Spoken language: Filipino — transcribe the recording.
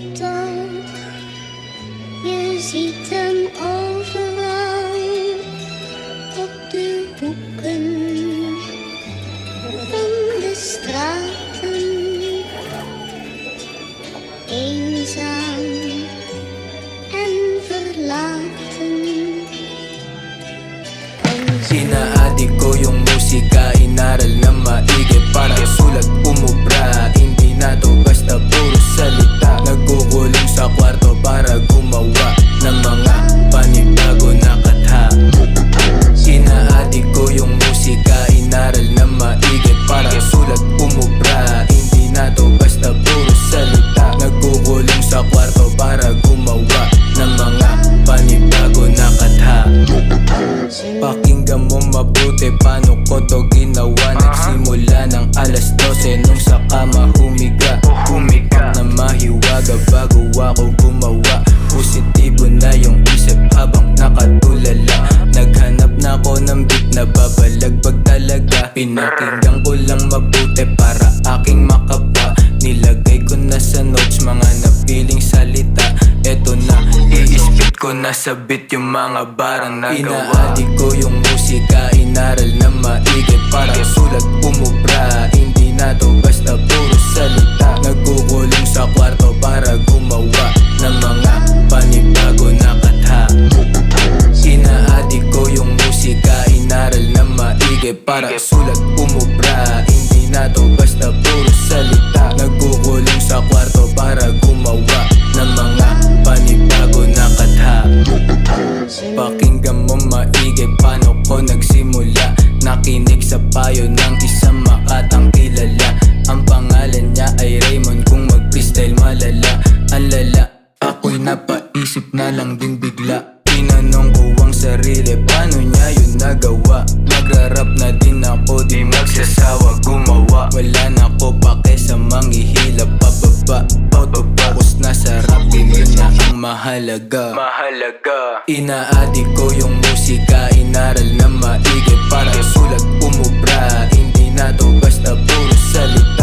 Don't you see them overall? Op de hoeken van de straten, eenzaam en verlaten. Inaadik ko yung musika, inaral na maigi para sulat umubra. Hindi na to basta puro salita. Nagkukulong sa kwarto para gumawa ng mga panibago na katha. Inaadik ko yung musika, inaral na maigi para sulat umubra. Hindi na to basta puro salita. Nagkukulong sa kwarto para gumawa ng mga panibago na katha. Pakinggan mo mabuti paano ko to ginawa. Nagsimula ng alas 12 nung sa kama humiga. Na mahiwaga bago ako gumawa. Positibo na yung isip habang nakatulala. Naghanap na ako ng beat na babalagbag talaga. Pinakinggan ko lang mabuti para aking makapa. Nilagay ko na sa notes mga napiling salita. Eto na, i-spit ko na sa beat yung mga barang nagawa. Inaadik ko yung musika, inaral na maigi para sulat umubra. Hindi na to basta puro salita. Nagkukulong sa kwarto para gumawa ng mga panibago na katha. Inaadik ko yung musika, inaral na maigi para sulat umubra. Hindi na to basta puro salita. Nagkukulong sa kwarto para gumawa ng mga panibago na katha. Pakinggan mo maigi paano ko nagsimula. Nakinig sa payo ng isang makatang kilala. Ang pangalan niya ay Raymond. Kung mag-freestyle malala, ang lala. Ako'y napaisip na lang din bigla. Tinanong ko ang sarili, paano niya yun nagawa? Nagrarap na din ako, di magsasawa gumawa. Wala na ko pake sa manghihila pababa. Auto-focus na sa rap, yun na ang mahalaga. Inaadik ko yung musika, inaral na maigi para sulat umubra. Hindi na to basta puro salita.